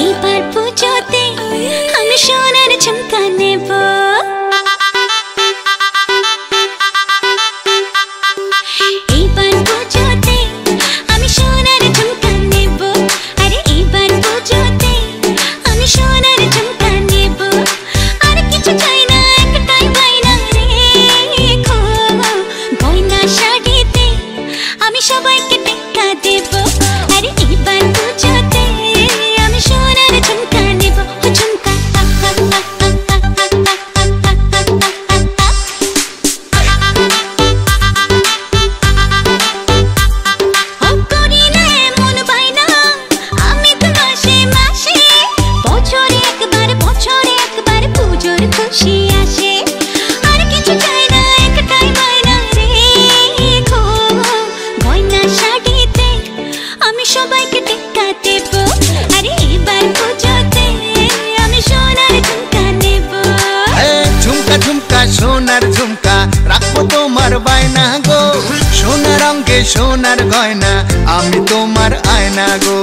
এইবার পুজোতে আমি সোনার ঝুমকা নেব। এইবার পুজোতে আমি সোনার ঝুমকা নেব। আরে এইবার পুজোতে আমি সোনার ঝুমকা নেব। আর কিছু চাই না, একটাই বায়না রেখো, গয়না শাড়িতে আমি সবাইকে টেক্কা দেব। আরে এইবার পুজোতে আমি সোনার ঝুমকা নেব। ঝুমকা খুশি আসে। আর কিছু চাই না, একটাই বায়না রেখো, গয়না শাড়িতে আমি সবাইকে টেক্কা দেব। আরে এবার পুজোতে আমি সোনার ঝুমকা নেব। ঝুমকা ঝুমকা সোনার ঝুমকা রাখবো তোমার বায়না গো, সোনার অঙ্গে সোনার গয়না আমি তোমার আয়না গো।